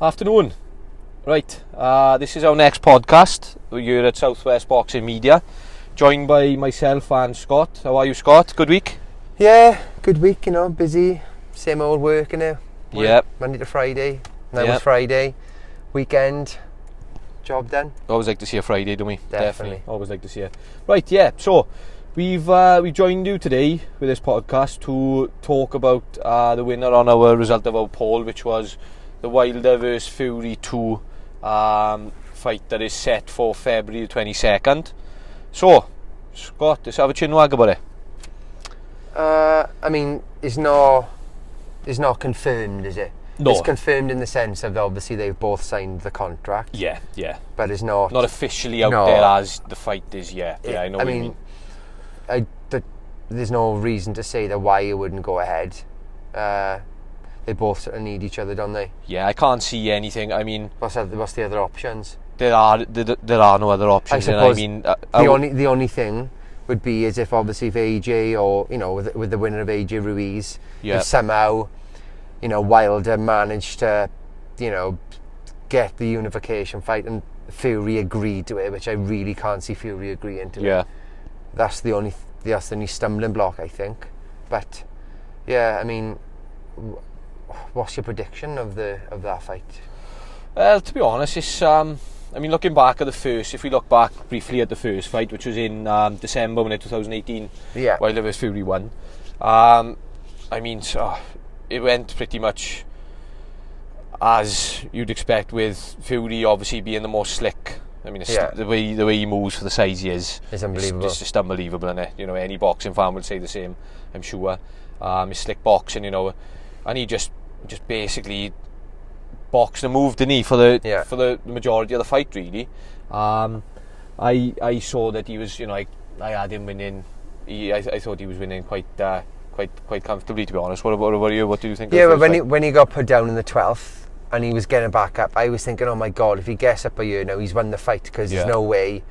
Afternoon. Right, this is our next podcast. We're at Southwest Boxing Media, joined by myself and Scott. How are you, Scott? Good week? Yeah, good week, busy. Same old work, Yep. Monday to Friday. Now it's Friday. Weekend. Job done. Always like to see a Friday, don't we? Definitely. Always like to see it. Right, so we've joined you today with this podcast to talk about the winner on our result of our poll, which was the Wilder vs Fury 2 fight that is set for February the 22nd. So, Scott, let's have a chin wag about it. It's not confirmed, is it? No. It's confirmed in the sense of obviously they've both signed the contract. Yeah. But it's not officially out there as the fight is yet. Yeah, I know what you mean. There's no reason to say that why it wouldn't go ahead. They both sort of need each other, don't they? Yeah, I can't see anything. I mean, what's the other options? There are no other options. I suppose the only thing would be as if obviously if AJ or with the winner of AJ Ruiz, if somehow Wilder managed to get the unification fight and Fury agreed to it, which I really can't see Fury agreeing to it. That's the only stumbling block, I think. But yeah, I mean, what's your prediction of that fight? Well, to be honest, it's looking back at if we look back briefly at the first fight, which was in December 2018, Wilder vs Fury 1. It went pretty much as you'd expect, with Fury obviously being the most slick. I mean, the way he moves for the size he is, it's unbelievable. It's just unbelievable, isn't it? Any boxing fan would say the same, I'm sure. His slick boxing, and he just basically boxed and moved the knee for the majority of the fight, really. I saw that he was, I had him winning. I thought he was winning quite comfortably, to be honest. What about you? What do you think? Yeah, but when he got put down in the 12th and he was getting back up, I was thinking, oh my God, if he gets up a year now, he's won the fight, because there's no way.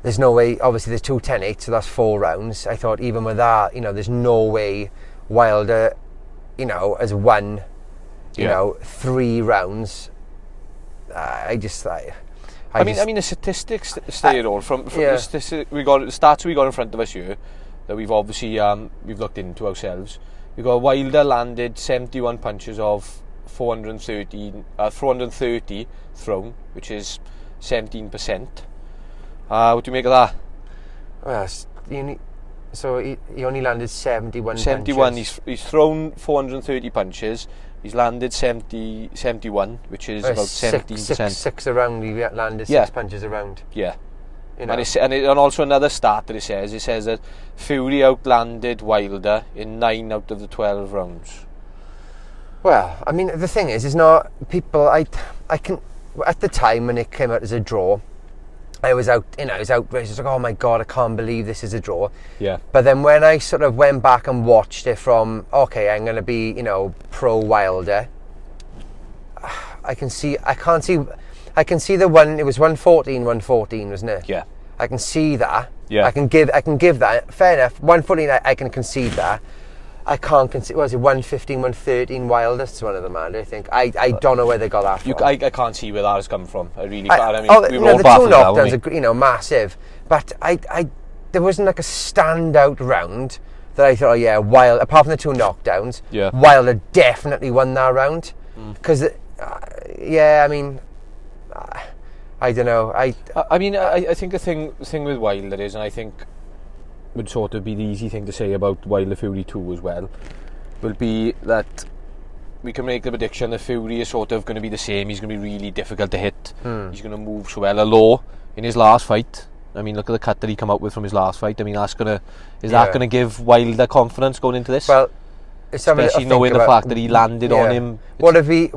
Obviously, there's 2 10-8, so that's 4 rounds. I thought even with that, there's no way Wilder, has won, 3 rounds. I mean, the statistics say it all. From the stats we got in front of us here, that we've obviously we've looked into ourselves. We got Wilder landed 71 punches of 430 thrown, which is 17%. What do you make of that? Well, so he only landed 71 punches. He's thrown 430 punches. He's landed 71, which is about 17%. Six around. He landed 6 punches around. Yeah. And also another stat that it says that Fury outlanded Wilder in 9 out of the 12 rounds. Well, I mean, the thing is not people. I can, at the time when it came out as a draw, I was outraged. I was like, oh my God, I can't believe this is a draw. Yeah. But then when I sort of went back and watched it from, okay, I'm going to be, pro Wilder, I can see the one. It was 114, wasn't it? Yeah. I can see that. Yeah. I can give that. Fair enough. 114, I can concede that. I can't concede. Was it 115, 113 Wilder? That's one of them, man. I think. I don't know where they got that from. I can't see where that has come from. I really can't. We were all the 2 knockdowns are, massive. But there wasn't like a standout round that I thought, Wilder, apart from the 2 knockdowns, Wilder definitely won that round. Because, I don't know. I think the thing with Wilder is, and I think would sort of be the easy thing to say about Wilder Fury 2 as well, will be that we can make the prediction that Fury is sort of going to be the same. He's going to be really difficult to hit. He's going to move so well. Low in his last fight. I mean, look at the cut that he come out with from his last fight. I mean, that going to give Wilder confidence going into this? Well, especially knowing the fact that he landed on him. What have we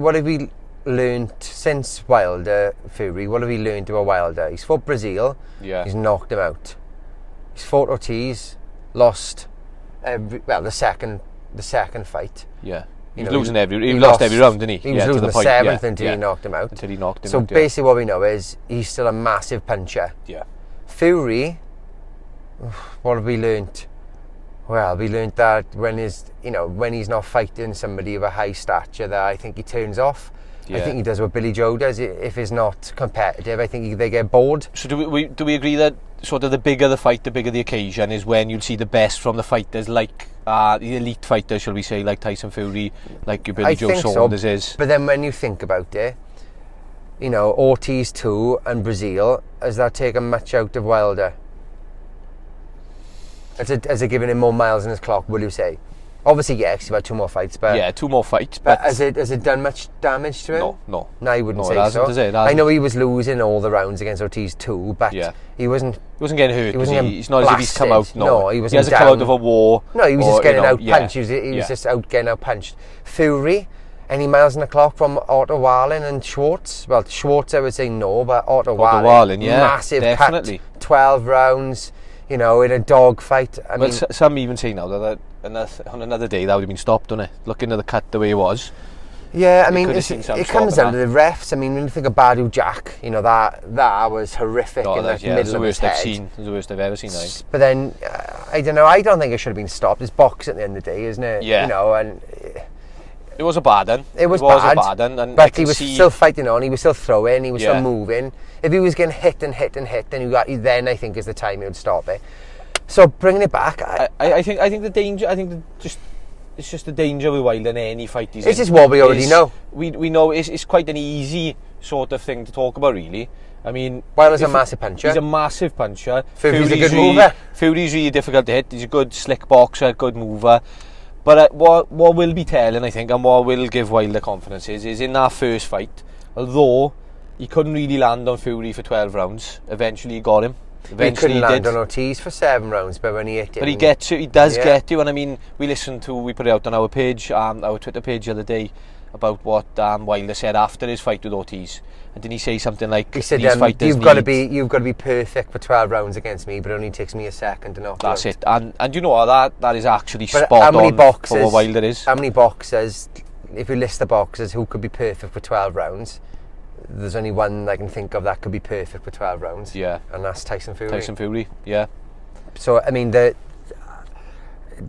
learned since Wilder Fury? What have we learned about Wilder? He's fought Brazil. Yeah. He's knocked him out. He's fought Ortiz, lost the second fight. Yeah. He lost every round, didn't he? He was losing the 7th until he knocked him out. So basically what we know is he's still a massive puncher. Yeah. Fury, what have we learnt? Well, we learned that when he's not fighting somebody of a high stature, that I think he turns off. Yeah. I think he does what Billy Joe does. If it's not competitive, I think they get bored. So do we agree that sort of the bigger the fight, the bigger the occasion is when you'll see the best from the fighters, like the elite fighters, shall we say, like Tyson Fury, like your Billy Joe Saunders is. But then when you think about it, Ortiz 2 and Brazil, has that taken much out of Wilder? Has it given him more miles in his clock, will you say? Obviously, yes, he's had 2 more fights, but... Yeah, 2 more fights, but... Has it done much damage to him? No. No, I wouldn't say so. I know he was losing all the rounds against Ortiz too, but he wasn't getting hurt. He's not blasted. As if he's come out. No, he wasn't hasn't come out of a war. No, he was just getting out punched. He was just out getting out punched. Fury, any miles on the clock from Otto Wallin and Schwartz? Well, Schwartz I would say no, but Otto Wallin, massive definitely. Cut, 12 rounds, in a dog fight. I mean, some even say now that on another day that would have been stopped, wouldn't it? Looking at the cut the way it was. Yeah, I mean, it comes down to the refs. I mean, when you think of Badu Jack, that was horrific in the middle of his head. It was the worst I've ever seen. But then, I don't know. I don't think it should have been stopped. It's boxing at the end of the day, isn't it? Yeah. And it was a bad one. It was a bad one. But he was still fighting on. He was still throwing. He was still moving. If he was getting hit, then I think is the time he would stop it. So bringing it back, I think the danger. I think it's just the danger with Wilder in any fight he's in. It's just what we already know. We know it's quite an easy sort of thing to talk about, really. I mean, Wilder's a massive puncher. He's a massive puncher. Fury's a good mover. Fury's really difficult to hit. He's a good slick boxer, good mover. But what will be telling, I think, and what will give Wilder confidence is in that first fight, although he couldn't really land on Fury for 12 rounds, eventually he got him. He couldn't land on Ortiz for 7 rounds, but when he hit him... But he does get you, and I mean, we put it out on our page, our Twitter page the other day, about what Wilder said after his fight with Ortiz. And didn't he say something like, he said, you've got to be perfect for 12 rounds against me, but it only takes me a second to knock you out. That's it. And you know that is actually spot on for what Wilder is. How many boxers, if you list the boxers who could be perfect for 12 rounds, there's only one I can think of that could be perfect for 12 rounds. Yeah. And that's Tyson Fury. Tyson Fury, yeah. So, I mean,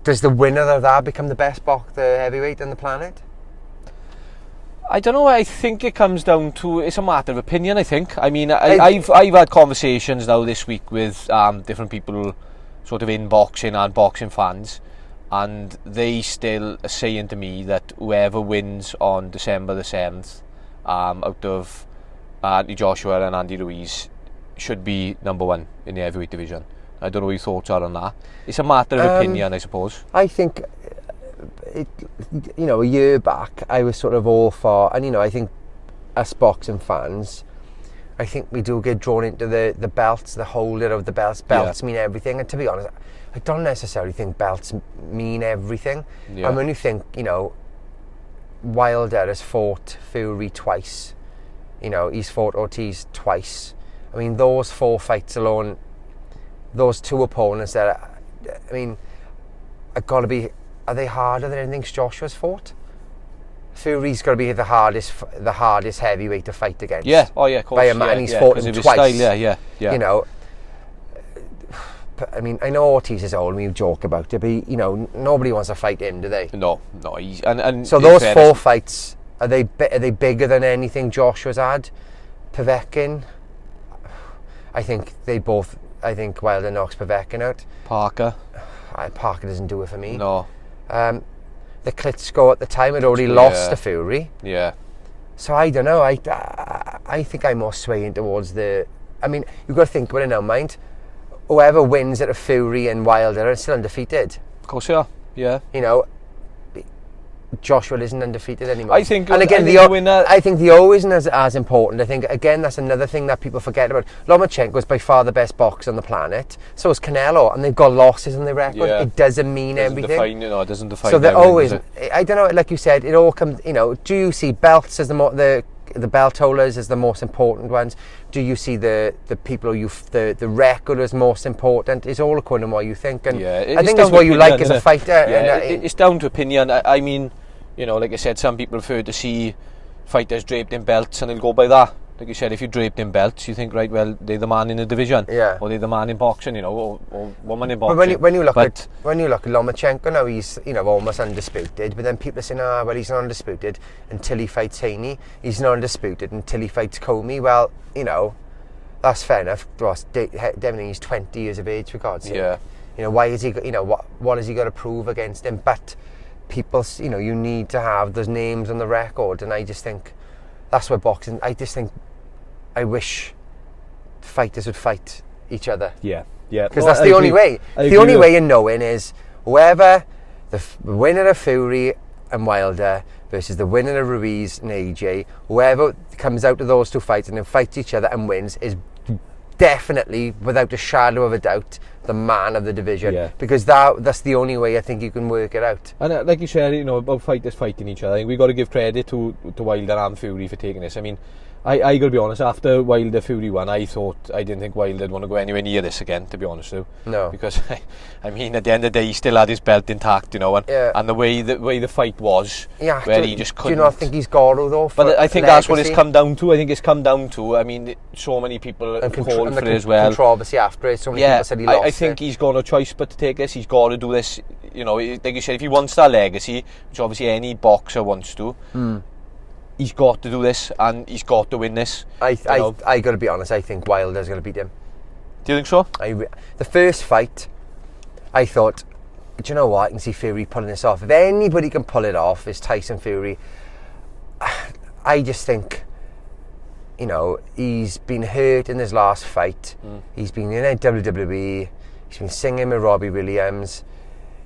does the winner of that become the best the heavyweight on the planet? I don't know. I think it comes down to, it's a matter of opinion, I think. I mean, I've had conversations now this week with different people sort of in boxing and boxing fans, and they still are saying to me that whoever wins on December the 7th out of Anthony Joshua and Andy Ruiz should be number 1 in the heavyweight division. I don't know what your thoughts are on that. It's a matter of opinion, I suppose. I think, a year back, I was sort of all for, and I think us boxing fans, I think we do get drawn into the belts, the holder of the belts. Belts mean everything, and to be honest, I don't necessarily think belts mean everything. Yeah. And when you think, Wilder has fought Fury twice, he's fought Ortiz twice. I mean, those 4 fights alone, those 2 opponents that, are they harder than anything Joshua's fought? Fury's got to be the hardest heavyweight to fight against. Yeah, of course. By a man, he's fought him twice. Style, yeah. But, I mean, I know Ortiz is old and we joke about it, but nobody wants to fight him, do they? No. And so those 4 fights, are they bigger than anything Joshua's had? Povetkin, I think Wilder knocks Povetkin out. Parker doesn't do it for me. No. The Klitschko at the time had already lost to Fury. Yeah. So I don't know. I think I'm more swaying towards you've got to think about it now, mind. Whoever wins out of Fury and Wilder are still undefeated. Of course they are. Yeah. Joshua isn't undefeated anymore. I think, and again, I think the O isn't as important. I think, again, that's another thing that people forget about. Lomachenko is by far the best boxer on the planet. So is Canelo, and they've got losses on their record. Yeah. It doesn't mean everything. It doesn't define. So the O isn't. I don't know. Like you said, it all comes. Do you see belts as the belt holders as the most important ones? Do you see the people the record as most important? It's all according to what you think, and I think it's what you like as a fighter. Yeah, it's down to opinion. I mean, like I said, some people prefer to see fighters draped in belts, and they'll go by that. like you said, if you draped in belts, you think, right, well, they're the man in the division, or they're the man in boxing, you know, or woman in boxing. But when you look at Lomachenko now, he's, you know, almost undisputed. But then people are saying, well, he's not undisputed until he fights Haney. He's not undisputed until he fights Comey. Well, you know, that's fair enough. Definitely, he's 20 years of age, for God's sake. Yeah. You know, why is he? You know, what has he got to prove against him? But people, you know, you need to have those names on the record, and I just think that's where boxing. I just think. I wish fighters would fight each other. Yeah. Because that's the only way. The only way in knowing is whoever the winner of Fury and Wilder versus the winner of Ruiz and AJ, whoever comes out of those two fights and then fights each other and wins is definitely, without a shadow of a doubt, the man of the division. Yeah. Because that's the only way I think you can work it out. And like you said, you know, about fighters fighting each other, I think we've got to give credit to Wilder and Fury for taking this. I mean, I got to be honest, after Wilder Fury won, I didn't think Wilder would want to go anywhere near this again, to be honest with you. No. Because, I mean, at the end of the day, he still had his belt intact, you know, and the way the fight was, where he just couldn't. Do you not think he's got to, though? But I think that's what it's come down to. I think it's come down to, I mean, so many people called for it as well. Controversy after it, so many people said he lost I think he's got no choice but to take this. He's got to do this, you know, like you said, if he wants that legacy, which obviously any boxer wants to, he's got to do this, and he's got to win this. I got to be honest, I think Wilder's going to beat him. Do you think so? The first fight, I thought, do you know what, I can see Fury pulling this off. If anybody can pull it off, it's Tyson Fury. I just think, you know, he's been hurt in his last fight. He's been in WWE. He's been singing with Robbie Williams.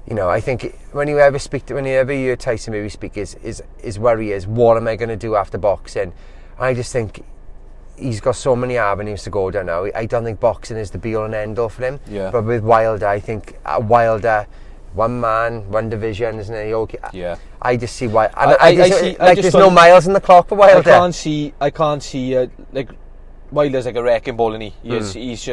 You know, I think whenever you hear Tyson Fury speak, his worry is, what am I going to do after boxing? I just think he's got so many avenues to go down now. I don't think boxing is the be-all and end-all for him. Yeah. But with Wilder, I think Wilder, one man, one division, isn't it? Okay. Yeah. I just see why. There's no miles in the clock for Wilder. I can't see like Wilder's like a wrecking ball, and he's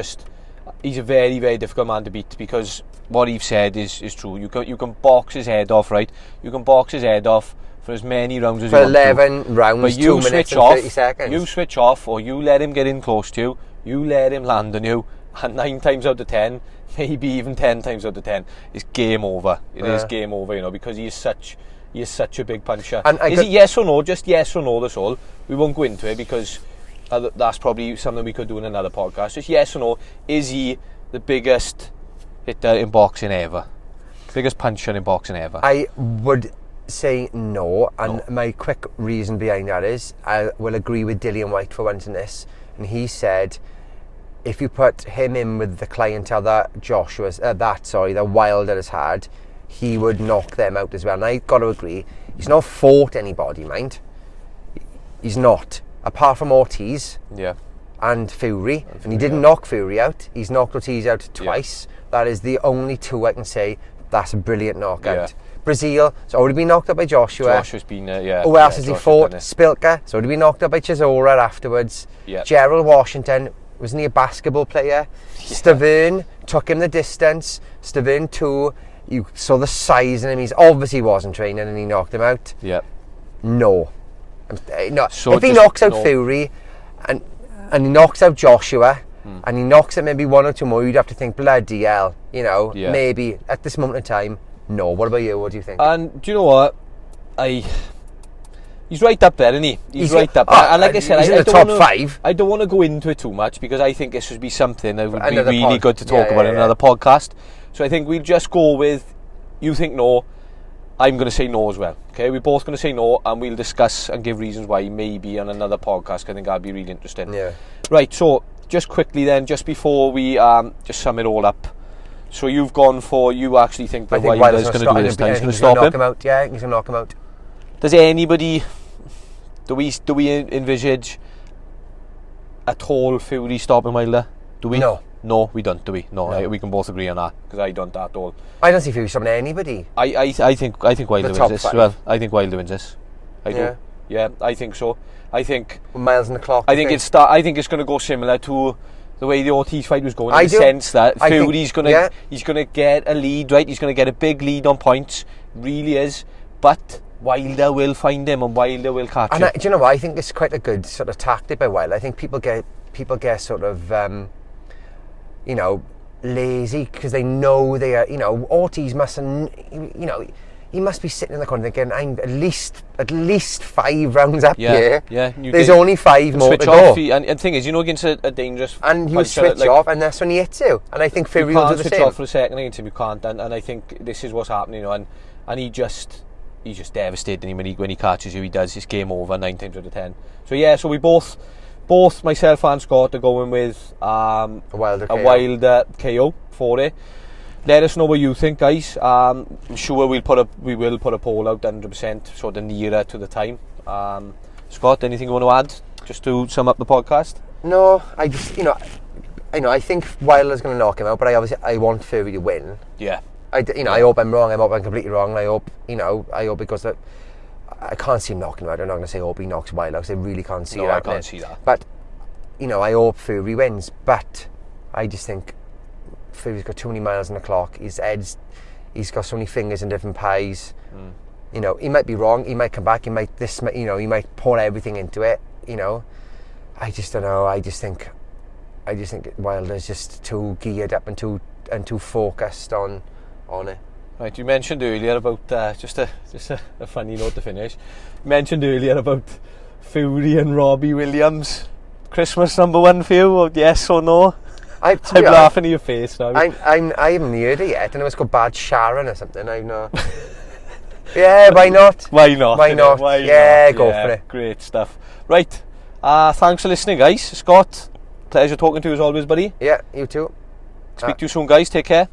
a very, very difficult man to beat, because what he's said is true. You can box his head off, right? You can box his head off for as many rounds as you want to. For 11 rounds, but 2 minutes and 30 seconds. You switch off, or you let him get in close to you, you let him land on you, and 9 times out of 10, maybe even 10 times out of 10, it's game over. It is game over, you know, because he is such a big puncher. And is it yes or no? Just yes or no, that's all. We won't go into it, because that's probably something we could do in another podcast. Just yes or no, is he the biggest hitter in boxing ever? Biggest puncher in boxing ever? I would say no, and my quick reason behind that is, I will agree with Dillian White for once in this, and he said if you put him in with the clientele that that Wilder has had, he would knock them out as well. And I've got to agree, he's not fought anybody, mind. He's not. Apart from Ortiz and Fury, and he didn't knock Fury out. He's knocked Ortiz out twice. That is the only two I can say that's a brilliant knockout. Brazil, it's already been knocked out by Joshua. Joshua's been, Who else has he fought? Spilka, it's already been knocked out by Chisora afterwards. Gerald Washington, wasn't he a basketball player? Stavern took him the distance. Stavern too, you saw the size in him. He's obviously wasn't training, and he knocked him out. No. So if he knocks out Fury and he knocks out Joshua and he knocks out maybe 1 or 2 more, you'd have to think, bloody hell, you know, maybe at this moment in time, no. What about you? What do you think? And do you know what? He's right up there, isn't he? He's right up there. And like I said, he's in the top 5. I don't want to go into it too much, because I think this would be something that would be really good to talk about in another podcast. So I think we'll just go with, you think no, I'm going to say no as well. Okay, we're both going to say no, and we'll discuss and give reasons why, maybe on another podcast. I think that'd be really interesting. Right, so just quickly then, just before we just sum it all up. So you've gone for, you actually think that Wilder's going to do this time? He's going to stop him? Out. Yeah, he's going to knock him out. Does anybody, do we envisage a tall Fury stopping Wilder? Do we? No, we don't, do we? No. We can both agree on that, because I don't at all. I don't see Fury stopping anybody. I think Wilder wins this as well. I think Wilder wins this. I do. Yeah, I think so. I think miles on the clock. I think it's going to go similar to the way the Ortiz fight was going, in the sense that Fury's going to he's going to get a lead, right? He's going to get a big lead on points, really is. But Wilder will find him and Wilder will catch him. Do you know what? I think it's quite a good sort of tactic by Wilder. I think people get sort of, you know, lazy because they know they are, you know, Ortiz mustn't, you know, he must be sitting in the corner thinking, I'm at least 5 rounds up here. Yeah, there's only 5 more to go. And the thing is, you know, against a dangerous and you switch off, and that's when he hits you. And I think Fury will do the same. You can't switch off for a second against him, you can't. And I think this is what's happening, you know, and he's just devastating when he catches you. He does. It's game over 9 times out of 10. So yeah, so we both myself and Scott are going with a Wilder KO for it. Let us know what you think, guys. I'm sure we will put a poll out 100%, sort of nearer to the time. Scott, anything you want to add just to sum up the podcast? No, I just, you know, I think Wilder's going to knock him out, but I want Fury to win. Yeah. I hope I'm wrong. I hope I'm completely wrong. I hope because I can't see him knocking him out. I'm not going to say hope he knocks Wilder because I really can't see that. No, I can't see that. But, you know, I hope Fury wins. But I just think Fury's got too many miles on the clock. He's got so many fingers in different pies. You know, he might be wrong. He might come back. He might pour everything into it. You know, I just don't know. I just think Wilder's just too geared up and too focused on it. Right, you mentioned earlier about just a funny note to finish. You mentioned earlier about Fury and Robbie Williams. Christmas #1 for you? Or yes or no? I'm laughing at your face now. I haven't heard it yet. I know it's called Bad Ciaran or something. I know. Yeah, why not? Why not? Why not? Go for it. Great stuff. Right. Thanks for listening, guys. Scott, pleasure talking to you as always, buddy. Yeah, you too. Speak to you soon, guys. Take care.